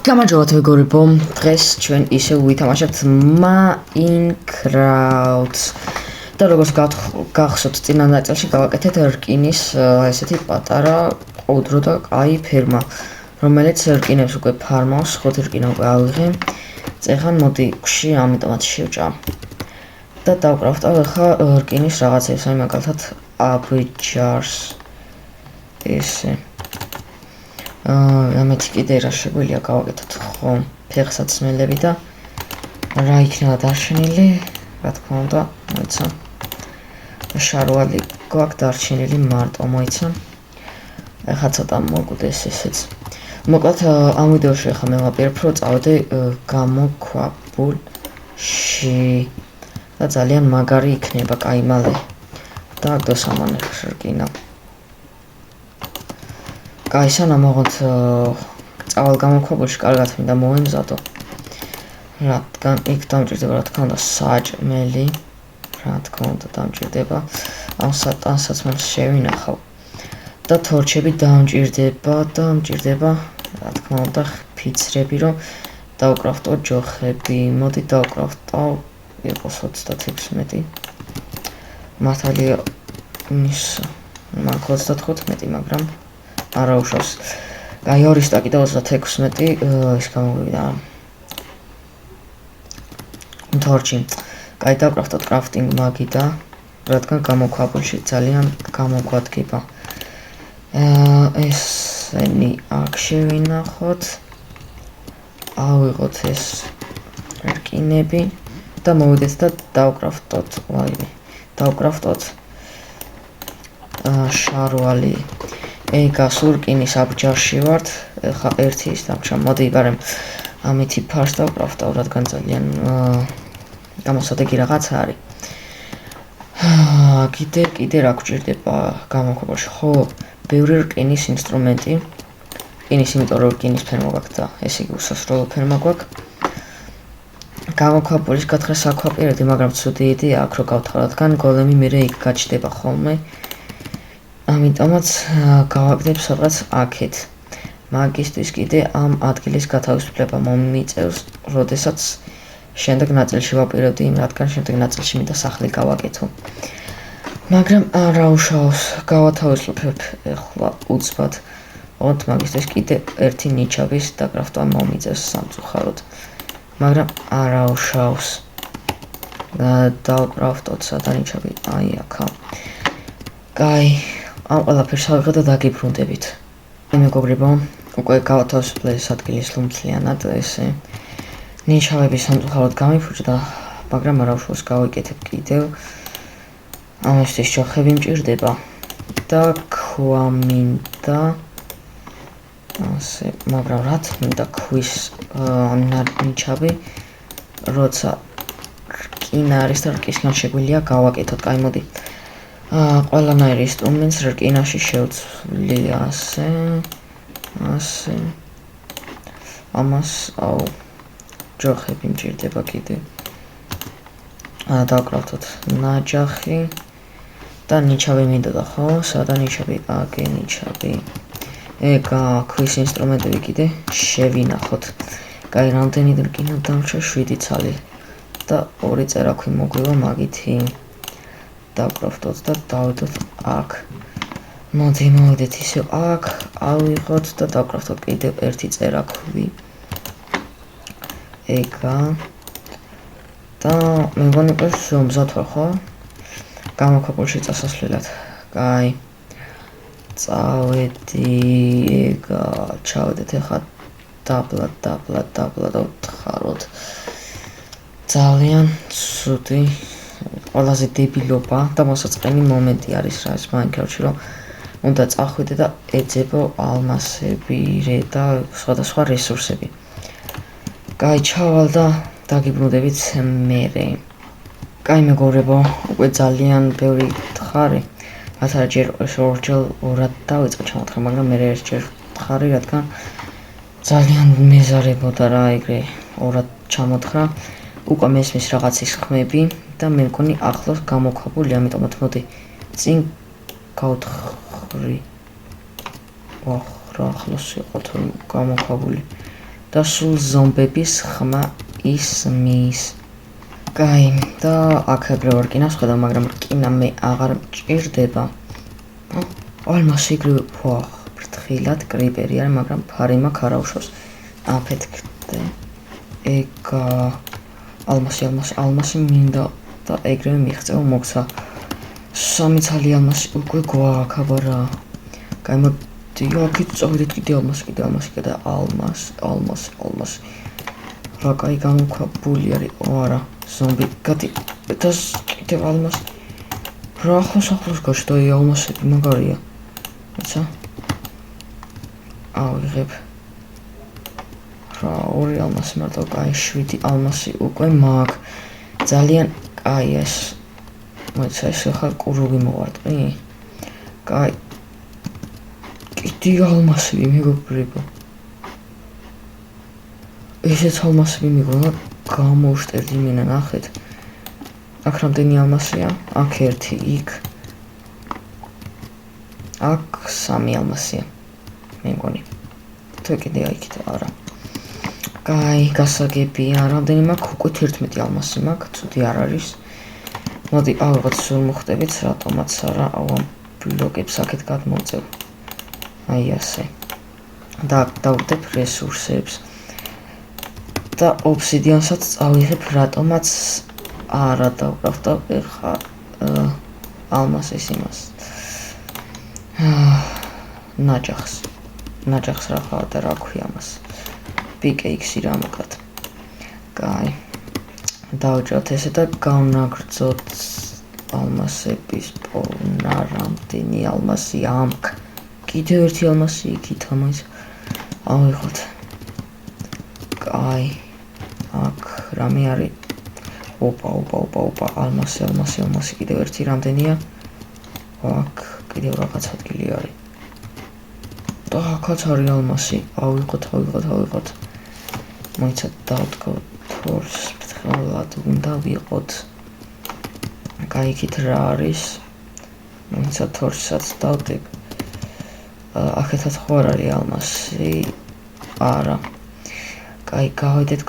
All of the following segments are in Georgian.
გამარჯობათ მეგობრებო, დღეს ჩვენ ისევ ვითამაშებთ Minecraft-ს და როგორც გახსოვთ წინა ნაწილში გავაკეთეთ რკინის ესეთი პატარა ყუდრო და კაი ფერმა, რომელიც რკინებს უკვე ფარმავს, ხუთი რკინა უკვე ავიღე. წეხან მოდი გში ამიტომაც შევჭა და დავკრავტავ ახლა რკინის რაღაცებს, აი მაგალითად აბჯარს ესე ამეთი კიდე რა შეგვიძლია გავაკეთოთ ხო ფეხსაცმელები და რა იქნება დარჩენილი რა თქმა უნდა მოიცა შარვალი გვაქვს დარჩენილი მარტო მოიცა ახლა ცოტა მოგვდეს ესეც მოკლედ ამ ვიდეოში ახლა მე ვაპირებ რომ წავედი გამოქვაბულში და ძალიან მაგარი იქნება კაი მალე დააგდოს ამან რკინა კაი სანამ ოღონდ წავალ გამოქვაბულში კარგად მინდა მოვემზადო რადგან იქ დამჭირდება რა თქმა უნდა საჭმელი რა თქმა უნდა დამჭირდება ამ საწმელს შევინახავ და თორჩები დამჭირდება რა თქმა უნდა ფიცრები რომ დავკრავტო ჯოხები მოდი დავკრავტო იყოს 36 მართალია მის მაგ 35 მაგრამ არა უშავს. აი ორი სტაკი და 36 ის გამოვიდა. თორჩი. აი დავკრავტოთ კრაფტინგ მაგი და რადგან გამოქვაბულში ძალიან გამოგვადგება. ესენი აქ შევინახოთ. ავიღოთ ეს რკინები და მოვიდეთ და დავკრავტოთ. ვაიმე. დავკრავტოთ შარვალი ეგა სურკინის აბჯარში ვართ ხა ერთი ის დამჭა მოდი იბარემ ამითი ფარს დავკრავტავ რადგან ძალიან გამოსადეგი რაღაცა არის კიდე რა გვჭირდება გამოქვაბულში ხო ბევრი რკინის ინსტრუმენტი რკინის იმიტომ რომ რკინის ფერმა გვაქვს და ეს იგი უსასრულო ფერმა გვაქვს გამოქვაბულის გათხრა საქვაპირედი მაგრამ ცუდი იდეა აქვს რომ გავთხარ რადგან გოლემი მერე იქ გაჩნდება ხოლმე ამიტომაც გავაკეთებ სადღაც აქეთ. მაგისტრის კიდე ამ ადგილის გათავისუფლება მომიწევს, როდესაც შემდეგ ნაწილში ვაპირებდი იმ რადგან შემდეგ ნაწილში მინდა სახლი გავაკეთო. მაგრამ არა უშავს, გავათავისუფლებ ახლა უცბად. ოღონდ მაგისტრის კიდე ერთი ნიჩაბის დაკრაფტვა მომიწევს სამწუხაროდ. მაგრამ არა უშავს. დავკრავტოთ სადა ნიჩაბი აი აქა. კაი ამ ყველაფერს ავიღე და დაგიბრუნდებით. მეგობრებო, უკვე გავათავისუფლე ეს ადგილი სრულმთლიანად, ესე ნიჩაბები სამწუხაროდ გამიფუჭდა, მაგრამ არა უშავს გავიკეთებ კიდევ. ამისთვის ჯოხები მჭირდება და ქვა მინდა. ასე, მაგრამ რაც მინდა ქვის ნიჩაბი, როცა რკინა არის და რკისგან შეგვიძლია გავაკეთოთ. კაი, მოდი. ყველანაირ ინსტრუმენტს რკინაში შევცვლი ასე ამას აუ ჯოხები მჭირდება კიდე დავკრავთოთ ნაჯახი და ნიჩაბი მინდოდა ხო სადა ნიჩაბი აგე ნიჩაბი ეგა ქვის ინსტრუმენტები კიდე შევინახოთ კაი რამდენი რკინა დამრჩა 7 ცალი და 2 წერაქვი მოგვივა მაგითი დავკრავტოთ და დავიდოთ აქ. მოდი მოვიდეთ ისევ აქ, ავიღოთ და დავკრავტოთ კიდევ ერთი წერაქვი. ეგა. და მე მგონი რომ მზად ვარ ხო? გამოქვაბულში წასასვლელად. კაი. წავედი ეგა, ჩავედეთ ახლა დაბლა და ვთხაროთ. ძალიან ცუდი ყველაზე დებილობა და მოსაწყენი მომენტი არის რა ეს Minecraft-ში რომ უნდა წახვიდე და ეძებო ალმასები და სხვადასხვა რესურსები. კაი ჩავალ და დაგიბრუნდებით მერე. კაი მეგობრებო, უკვე ძალიან ბევრი თხარი. მათ არა ჯერ ორჯერ ორად დავიწყე ჩამოთხრა, მაგრამ მე ერთჯერ თხარი, რადგან ძალიან მეზარებოდა რა ეგრე ორად ჩამოთხრა. უკვე მესმის რაღაცის ხმები და მე მგონი ახლოს გამოქვაბული, ამიტომაც მოდი წინ გავთხრი. რა ახლოს იყო თუ გამოქვაბული. და სულ ზომბების ხმა ისმის. კაი, და აქ ვარ რკინას ხედავ, მაგრამ რკინა მე აღარ მჭირდება. ალმასი იგივე ფრთხილად კრიპერი არის, მაგრამ ფარი მაქვს არ აუშვებს. აფეთქდე. ეგა ალმასი მინდა და ეგრევე მიღწევა მოგცა. 3 ცალი ალმასი უკვე გვაქვს, აბარა. კაი, მოდი აქეთ წავიდეთ კიდე ალმასი და ალმასი. რა კაი გამოქვაბული არის, არა, ზომბი გადი და კიდევ ალმასი. რა ახლოს გაჩნდა ალმასები მაგარია. იცი? ავიღებ. რა 2 ალმასი მარტო, კაი 7 ალმასი უკვე მაქვს. ძალიან კაი ეს. მოიცა ეს ახლა კურუგი მოვარტყი. კაი. კიდე ალმასები მეგობრებო. ესეც ალმასები მიგონა გამოვშტერდი მენა ნახეთ. აქ რამდენი ალმასია? აქ 1, იქ. აქ 3 ალმასია. მე მგონი. თუ კიდე აიქით არა. კაი, გასაგებია, რამდენი მაქვს? უკვე 11 ალმასი მაქვს, ცუდი არ არის. მოდი ავიღოთ სულ მოხდებით, რატომაც არა, ამ ბლოკებს აქეთ გადმოვწევ. აი ასე. და დავდებ რესურსებს. და ობსიდიანსაც წავიღებ, რატომაც არა დავკრავდა ხა ალმასის იმას. ნაჯახს რა ხარ და რა ქვია მას. პიკეიქსი რა მოკლედ. კაი. დავჭოთ ესე და გავნაგრძოთ ალმასების პოვნა რამდენი ალმასი ამქ. კიდევ 1 ალმასი იქით ამას. ავიღოთ. კაი. აქ რამე არის? ოპა, ალმასი კიდევ 1 რამდენია? აქ კიდევ რაღაც ადგილი არის. და აქაც არის ალმასი. ავიღოთ. მოიცა დავდგოთ თორს, ფრთხილად უნდა ვიყოთ. კაი, იქით რა არის? მოიცა თორსაც დავდებ. აქეთაც ხო არ არის ალმასი? არა. კაი, გავიდეთ.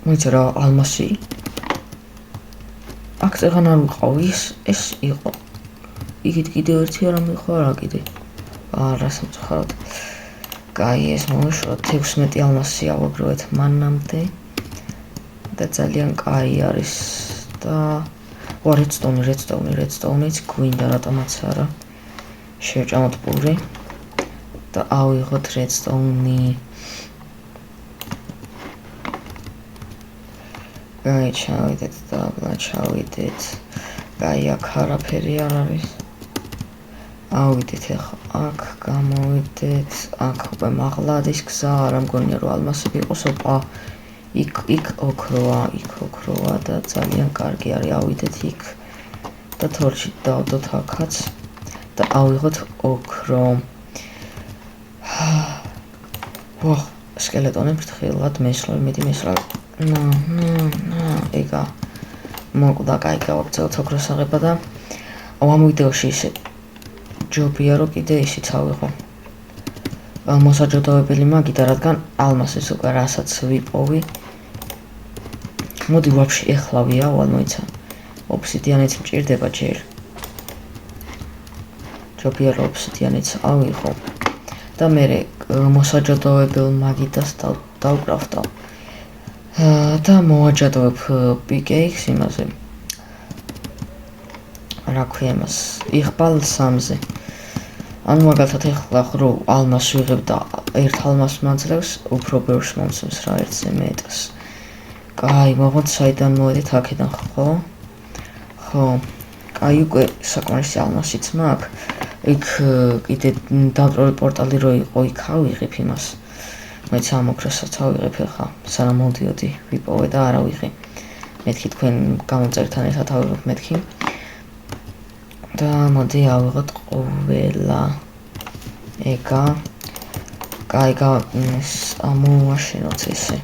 მოიცა რა ალმასი? აქ წეღან არ ვიყავ, ეს იყო. იქით კიდევ 1 არა მიყვა რა კიდე. არა, სამწუხაროდ. კაი, ეს მოვაშოროთ 16 ალმასი ავაგროვეთ მანამდე. და ძალიან კაი არის და redstone-იც გვინდა რატომაც არა. შევჭამოთ პური და ავიღოთ redstone-ი. კაი, ჩავიდეთ. კაი, აქ არაფერი არ არის. ავიდეთ ახლა აქ გამოვიდეთ. აქ უკვე მაღლადის გზა, არ მგონია რომ ალმასები იყოს. ოპა, იქ ოქროა და ძალიან კარგი არის. ავიდეთ იქ და თორში დავდოთ აქაც და ავიღოთ ოქრო. სკელეტონი ფრთხილად მესლა. ეგა მოკვდა, კაი, გავაკეთოთ ოქროს აღება და ამ ვიდეოში ისე ჯობია რომ კიდე ისიც ავიღო. მოსაჯადოებელი მაგიდა, რადგან ალმასის უკვე რასაც ვიპოვი. მოდი ვაფშე ეხლა ვიავალ, მოიცა. ობსიდიანიც მჭირდება ჯერ. ჯობია რომ ობსიდიანიც ავიღო. და მე მოსაჯადოებელ მაგიდას დავკრავდა. და მოვაჯადოებ პიკეიქს იმაზე. რა ქვია მას? იღბალ 3-ზე. ანუ მაგალითად ეხლა რო ალმას ვიღებ და 1 ალმას მაძლევს, უფრო ბევრს მომცემს რა 1-ზე მეტს. კაი, მოღოთ საიდან მოვედით აქედან ხო? ხო. კაი, უკვე საკმარისი ალმასიც მაქვს. იქ კიდე დავტროლი პორტალი რო იყო, იქ ავიღებ იმას. მეც ამ ოქროსაც ავიღებ ახლა, სანამ მოდიოდი ვიპოვე და არა ვიღე. მეთქი თქვენ გამოწერთან ერთად ავიღებ მეთქი. და მოდი ავიღოთ ყველა. ეგა. კაი, ამოვაშენოთ ესე.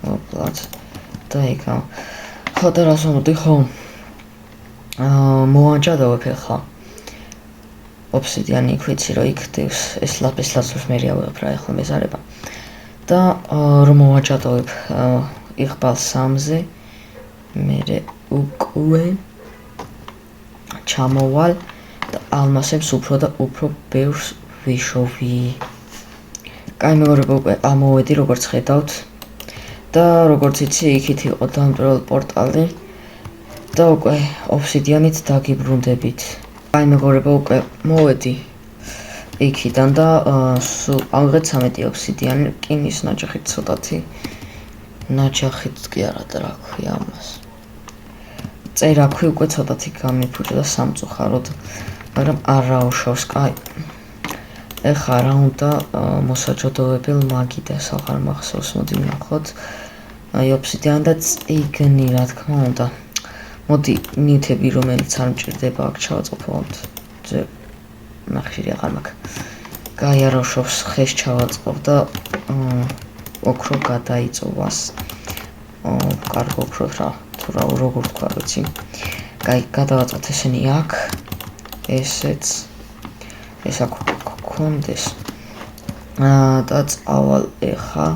ოპლაც. და ეგა. ხო და რას მოდი ხო? მოვაჯადოვებ ახლა ობსიდიანი იქ ვიცი რომ იქ დევს ეს ლაპის ლაზურს მე ავიღებ რა ახლა მეზარება და რომ მოვაჯადოვებ იღბალ 3-ზე მე უკვე ჩამოვალ და ალმასებს უფრო და უფრო ბევრს ვიშოვი. კაი მეგობრებო, უკვე ამოვედი როგორც ხედავთ და როგორც იცი იქით იყო დამტვრეველი პორტალი და უკვე ობსიდიანით დაგიბრუნდებით. კაი მეგობრებო, უკვე მოვედი იქიდან და სულ ავიღეთ 13 ობსიდიანი, რკინის ნაჯახით ცოტათი ნაჯახით კი არა და რა ქვია ამას. წერაქვი უკვე ცოტათი გამიფუჭა და სამწუხაროდ, მაგრამ არ აუშავს, კაი. ეხლა რა უნდა მოსაჯადოებელ მაგიდას აღარ მახსოვს, მოდი ვნახოთ. აი ობსიდიანი და წიგნი რა თქმა უნდა. მოდი ნივთები რომელიც არ მჭირდება აქ ჩავაწყობთ. ძე ნახშირი აღარ მაქვს. კაი არ აუშავს, ხეს ჩავაწყობ და ოქრო გადაიწოვას. კარგო ოქროთ რა, თუ რა როგორ თქვა ვიცი. კაი გადავაწყოთ ესენი აქ. ესეც ეს აქ კონდეს და წავალ ეხა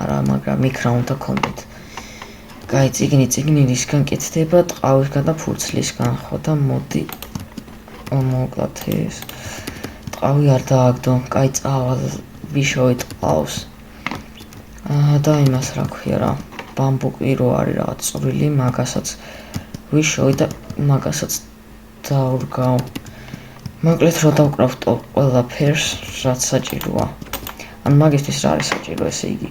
არა მაგრამ იქ რა უნდა კონდეთ კაი წიგნი რისგან კეთდება ტყავისგან და ფურცლისგან ხო და მოდი მოკლათ ეს ტყავი არ დააგდო კაი წავალ ვიშოვით ყავს და იმას რა ქვია რა ბამბუკი რო არის რაღაც წვრილი მაგასაც ვიშოვი და მაგასაც დაურგავ მოკლედ რო დავკრავტო ყველაფერს რაც საჭიროა. ან მაგისთვის რა არის საჭირო ესე იგი.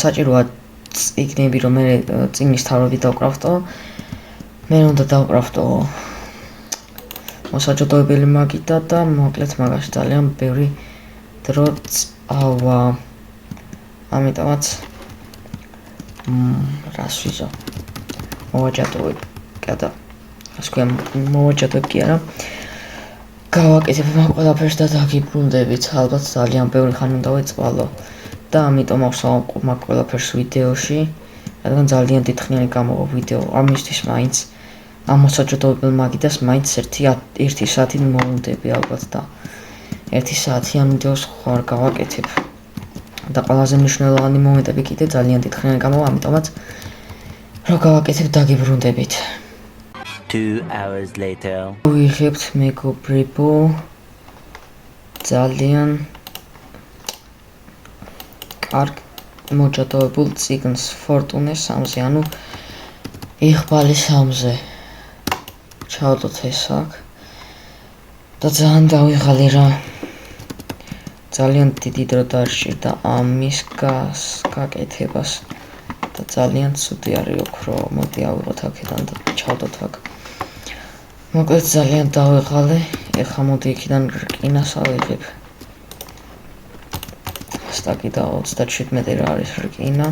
საჭიროა წიგნები რომ მე წიგნის თავები დავკრავტო. მე უნდა დავკრავტო მოსაჯადოებელი მაგიდა და მოკლედ მაგაში ძალიან ბევრი დრო წავა. ამიტომაც რას ვიზო. მოვაჯადოვებ და ასე მოვაჯადებ კი არა გავაკეთებ ყველაფერს და დაგიბრუნდებით ალბათ ძალიან ბევრი ხანი უნდა ვეწყვალო და ამიტომ ავსვამ მაგ ყველაფერს ვიდეოში რადგან ძალიან დიდხნიანი გამოვა ვიდეო ამისთვის მაინც ამ მოსაჯადოებელ მაგიდას მაინც 1 საათი მოვუნდები ალბათ და 1 საათიან ვიდეოს ხარ გავაკეთებ და ყველაზე მნიშვნელოვანი მომენტები კიდე ძალიან დიდხნიანი გამოვა ამიტომაც რო გავაკეთებ დაგიბრუნდებით 2 hours later. ვიღებთ მეგობრებო ძალიან კარგ მოჯადოებულ წიგნს ფორტუნე 3-ზე, ანუ იღბალი 3-ზე. ჩავდოთ ეს აქ და ძალიან დავიღალე რა. ძალიან დიდი დრო დაარჩირდა ამის გაკეთებას და ძალიან ცუდი არის ოქრო. მოდი ავიღოთ აქედან და ჩავდოთ აქ. მოკლედ ძალიან დავიღალე, ეხლა მოდი იქიდან რკინას ავიღებ. სტაკი და 37 რა არის რკინა.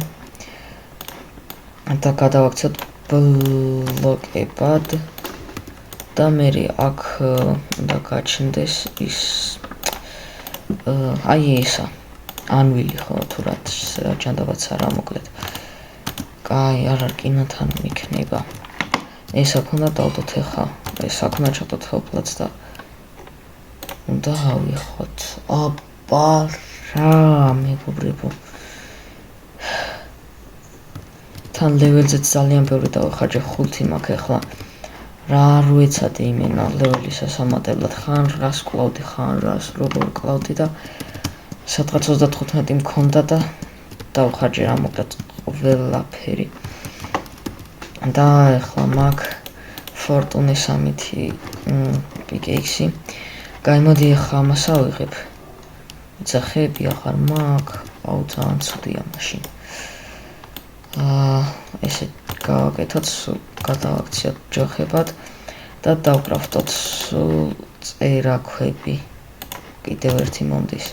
და გადავაქცევთ ბლოკებად და მე აქ უნდა გაჩნდეს ის აი ესა ანვილი ხო თუ რა ჯანდაბაც არა მოკლედ. კაი არა რკინათან იქნება. ეს აქ უნდა დავდოთ ეხლა. ეს აქ უნდა ჩავდოთ ოპლაც და უნდა ავიღოთ. აბა რა მეგობრებო. თან ლეველზეც ძალიან ბევრი დავახარჯე 5 მაქვს ეხლა. რა არ ვეცადი იმენა ლეველი სასამატებლად ხან რას კლავდი ხან რას როგორ კლავდი და სადღაც 35 მქონდა და დავხარჯე რა მოკლედ ყველაფერი. და ეხლა მაქვს ფორტუნე 3 პიკეიქსი. გაიმოდი ეხლა ამას ავიღებ. ძახები აღარ მაქვს. აუ ძალიან ცუდია მაშინ. ესე გავაკეთოთ, გადავაქციოთ ჯოხებად და დავკრავტოთ წერაქვები. კიდევ ერთი მომდის.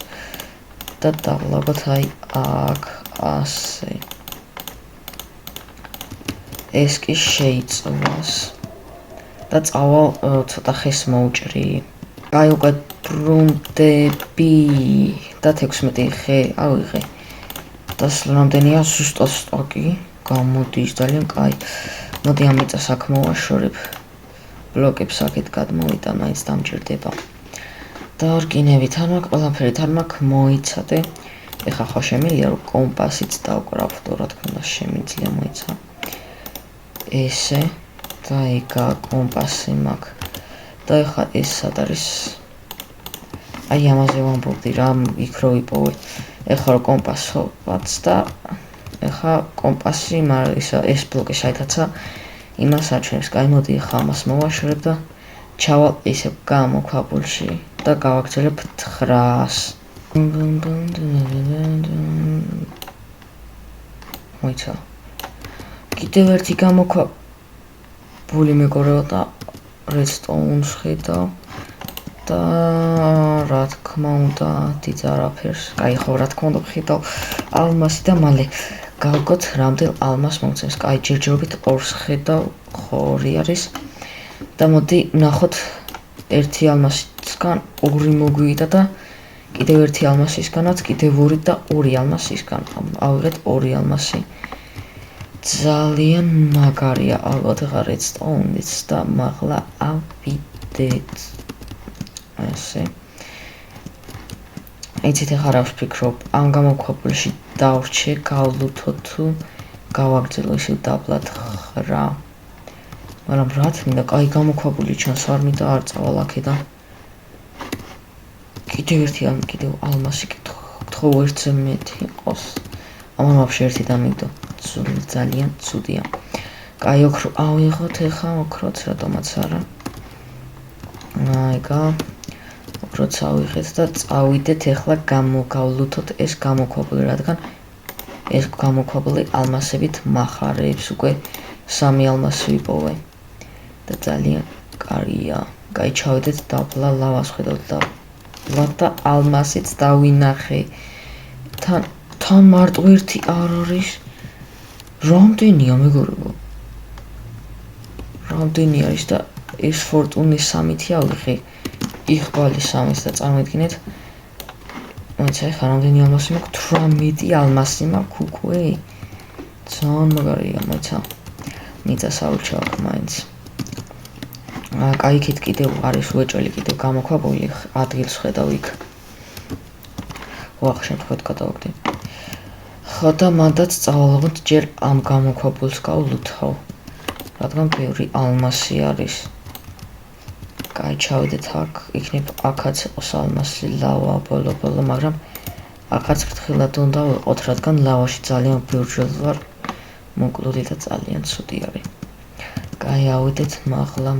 და დავლაგოთ აი აქ ასე. ეს კი შეიწვას. და წავალ ცოტა ხეს მოვჭრი. აი უკვე ბრუნდები და 16 ხე ავიღე. და რამდენია ზუსტად სტოკი გამოდის ძალიან კაი. მოდი ამ მიწას აქ მოვაშორებ. ბლოკებს აქეთ გადმოვიტან, მაინც დამჭირდება. და რკინებით არ მაქვს, ყველაფერით არ მაქვს, მოიცადე. ეხლა ხო შემიძლია რომ კომპასიც დავკრავდო, რა თქმა უნდა შემიძლია მოიცა. ესე და ეკა კომპასი მაქვს. და ეხლა ეს სად არის? აი ამაზე ვამბობდი რა, იქ რო ვიპოვე. ეხლა რო კომპასო ვაც და ეხლა კომპასი, მაგრამ ეს ბლოკი საერთაცა იმას აჩვენებს. კაი, მოდი ეხლა ამას მოვაშორებ და ჩავალ ისე გამოქვაბულში და გავაგრძელებ 900-ს. მოიცა. კიდევ ერთი გამოქვაბული მეგობრებო და redstone-ს ხედავ და რა თქმა უნდა დიდ არაფერს. კაი, ხო რა თქმა უნდა ხედავ ალმასი და მალე გავგოთ რამდენ ალმას მომცემს. კაი, ჯერჯერობით 2-ს ხედავ, ხო 2 არის. და მოდი ნახოთ ერთი ალმასისგან 2 მოგვივიდა და კიდევ ერთი ალმასისგანაც კიდევ 2 და 2 ალმასისგან ავიღეთ 2 ალმასი. ძალიან მაგარია ალბათ ეხა redstone-იც და მაღლა ავიდეთ. ესე. იცით ეხლა რა ვფიქრობ, ამ გამოქვაბულში დავრჩე, გავლუთო თუ გავაგრძელო ისევ დაბლად 9. მაგრამ რაც მინდა, კაი გამოქვაბული ჩანს, არ მინდა არ წავალ აქედან. კიდევ ერთი კიდევ ალმასი გთხოვ ერთზე მეტი იყოს. ამან ვაფშე ერთი დამიგდო. ძალიან ცუდია. კაი, ოქრო ავიღოთ ეხლა, ოქროც რატომაც არა. აიგა. ოქროც ავიღეთ და წავიდეთ ეხლა გამოგავლუთოთ ეს გამოქვაბული, რადგან ეს გამოქვაბული ალმასებით მახარებს, უკვე 3 ალმასი ვიპოვე. და ძალიან კარგია. კაი, ჩავიდეთ დაბლა ლავას ხედავთ და ალმასიც დავინახე. თან მარტო ერთი არ არის. რამდენია მეგობრებო? რამდენი არის და ეს ფორტუნის 3-ი ავიღე. იხბალი 3-ს და წარმოიდგინეთ. მოიცა ეხლა რამდენი ალმასი მაქვს? 18 ალმასი მაქვს უკვე. ძალიან მაგარია, მოიცა. მიწას აურჩევ მაინც. კაი, იქით კიდევ არის უეჭველი, კიდევ გამოქვაბული, ადგილს ხედავ იქ. ახლა შემთხვევით გადავაგდე. ხო და მანდაც წავალობთ ჯერ ამ გამოქვაბულს გავლუთავ. რადგან ბევრი ალმასი არის. კაი, ჩავიდეთ აქ, იქნებ აქაც იყოს ალმასი, ლავა ბოლო, მაგრამ აქაც ფრთხილად უნდა ვიყოთ, რადგან ლავაში ძალიან ბევრჯერ ვარ მოკლული და ძალიან ცუდი არის. კაი, ავიდეთ მაღლა.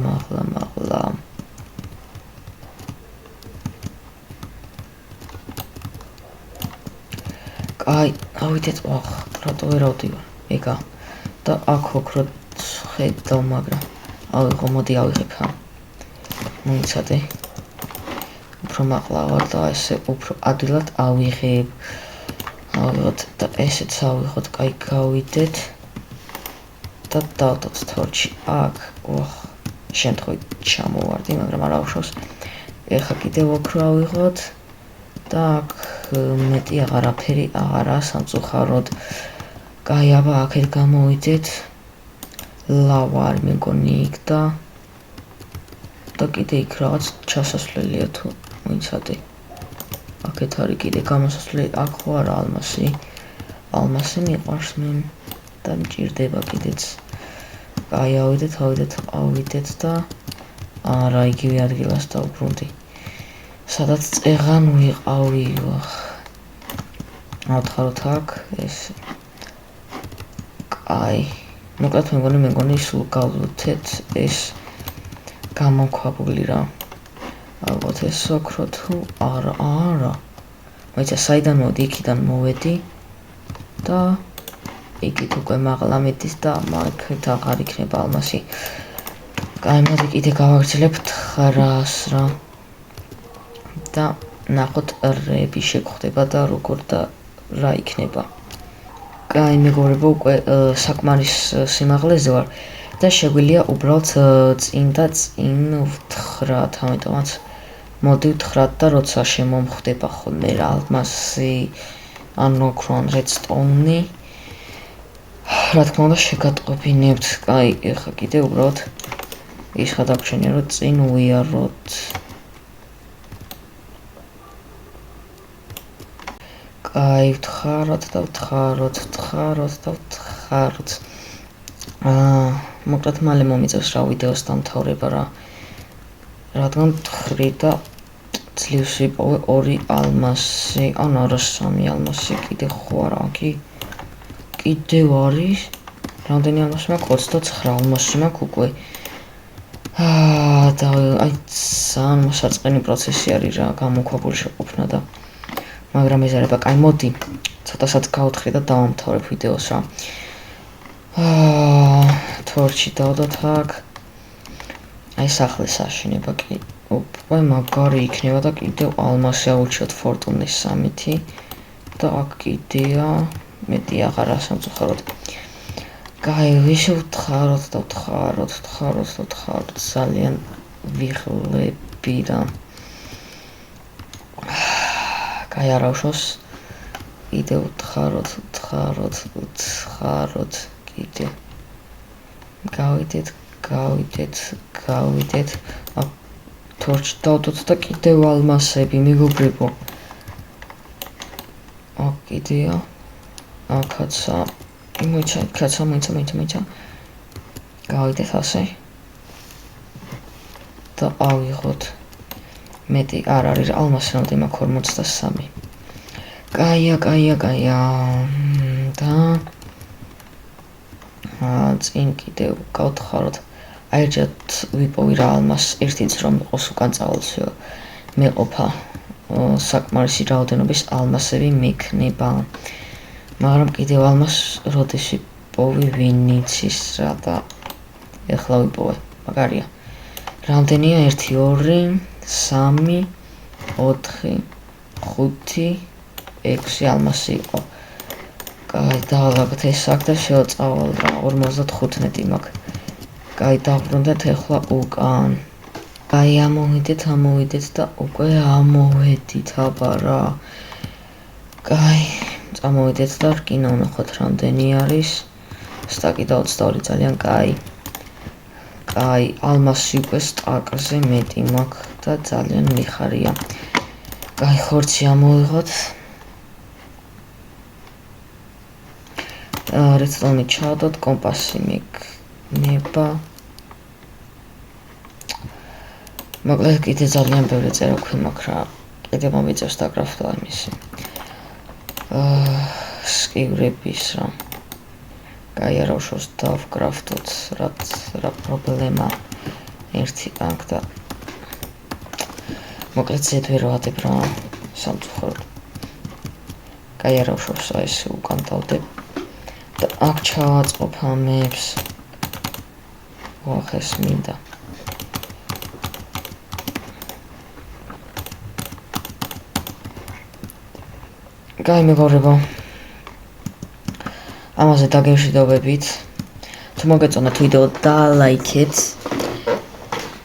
კაი, ავიდეთ, რატო ვერ ავდივარ? ეგა. და აქ ოქროც ხედავ, მაგრამ ავიღო, მოდი ავიღებ ამ. მოიცადე. უფრო მაღლა ვარ და ესე უფრო ადვილად ავიღებ. ავიღოთ და ესეც ავიღოთ, კაი, გავიდეთ. და დავდოთ თორჩი აქ. შემთხვევით ჩამოვარდი, მაგრამ არ ავშავს. ეხლა კიდევ ოქრო ავიღოთ და აქ მეტი აღარაფერი აღარა სამწუხაროდ. კაი, აბა აქეთ გამოვიდეთ. ლავა არ მეგონი იქ და კიდე იქ რაღაც ჩასასვლელია თუ მოიცადე. აქეთ არის კიდე გამოსასვლელი, აქ ხო არა ალმასი. ალმასი მიყვარს მე და მჭირდება კიდეც. კაი, ავიდეთ და არა იგივე ადგილას დავბრუნდი. სადაც წეღან ვიყავი. ავთხაროთ აქ ეს. კაი, მოკლედ მეგონი სულ გავლუთეთ ეს გამოქვაბული რა. ალბათ ეს ოქრო თუ არა. მოიცა საიდან მოვდი, იქიდან მოვედი და იქით უკვე მაღლა მედის და აქეთ აღარ იქნება ალმასი. კაი, მოდი კიდე გავაგრძელებ 900-ს რა. და ნახოთ რები შეგხვდება და როგორ და რა იქნება. კაი, მეგობრებო, უკვე საკმარის სიმაღლეზე ვარ და შეგვიძლია უბრალოდ წინ ვთხრათ, ამიტომაც მოდი ვთხრათ და როცა შემომხვდება ხოლმე რა ალმასი ან ოქრო ან redstone რა თქმა უნდა შეგატყობინებთ. კაი, ეხლა კიდე უბრალოდ ის ხა დაგვრჩენია რომ წინ ვიაროთ. კაი, ვთხაროთ და ვთხაროთ. მოკლედ მალე მომიწევს რა ვიდეოს დამთავრება რა. რადგან ვთხრი და ძლივს ვიპოვე 2 ალმასი, ანუ არა 3 ალმასი, კიდე ხო არა აქ. კიდევ არის. რამდენი ალმასი მაქვს? 29 ალმასი მაქვს უკვე. და აი ძალიან მოსაწყენი პროცესი არის რა, გამოქვაბული შეყოფნა და მაგრამ ეზარება. კაი, მოდი ცოტასაც გავთხრი და დავამთავრებ ვიდეოს რა. თორჩი დავდოთ აქ. აი სახლის აშენება კი უკვე მაგარი იქნება და კიდევ ალმასი აუჩიოთ ფორტუნის 3-ი და აქ კიდეა მეტი აღარა სამწუხაროდ. კაი, ვიშ ვთხაროთ და ვთხაროთ ძალიან ვიღლები რა. კაი, არა უშავს. კიდევ ვთხაროთ კიდე. გავიდეთ. თორჩი დავდოთ და კიდევ ალმასები მეგობრებო. აქ კიდეა. აქაცა. მოიცა. გავიდეთ ასე. და ავიღოთ. მეტი არ არის ალმასი რამდენი მაქვს 43. კაია. და წინ კიდევ გავთხაროთ. აერჯათ ვიპოვი რა ალმას ერთიც რომ იყოს უკან წავალცეო. მეყოფა საკმარისი რაოდენობის ალმასები მექნება. მაგრამ კიდევ ალმას როდის ვიპოვი ვინიცის რა და ეხლა ვიპოვე. მაგარია. რამდენია 1 2 3 4 5 6 ალმასი იყო. კაი, დავალაგოთ ეს აქ და შევწავალ რა 55 მაქვს. კაი, დავბრუნდეთ ეხლა უკან. კაი, ამოვიდეთ და უკვე ამოვედით აბა რა. კაი, წამოვიდეთ და რკინა ვნახოთ რამდენი არის. სტაკი და 22 ძალიან კაი. კაი, ალმასი უკვე სტაკზე მეტი მაქვს და ძალიან მიხარია. კაი, ხორცი ამოვიღოთ. რედსტოუნი ჩავდოთ, კომპასი მექნება. მოკლედ კიდე ძალიან ბევრი წერა გვაქვს რა. კიდე მომიწევს დაგრაფვა იმისი. სკივრების რა. კაი, არა უშავს დავგრაფტოთ რა პრობლემა ერთი აქ და მოკლედ ზედ ვერ ვადებ რა სამწუხაროდ. კაი, არა უშავს ეს უკან დავდებ და აქ ჩავაწყობ ამებს. ვახეს მინდა. კაი, მეგობრებო. ამაზე დაგემშვიდობებით. თუ მოგეწონათ ვიდეო და ლაიქეთ.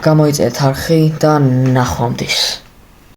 გამოიწერეთ არხი და ნახვამდის.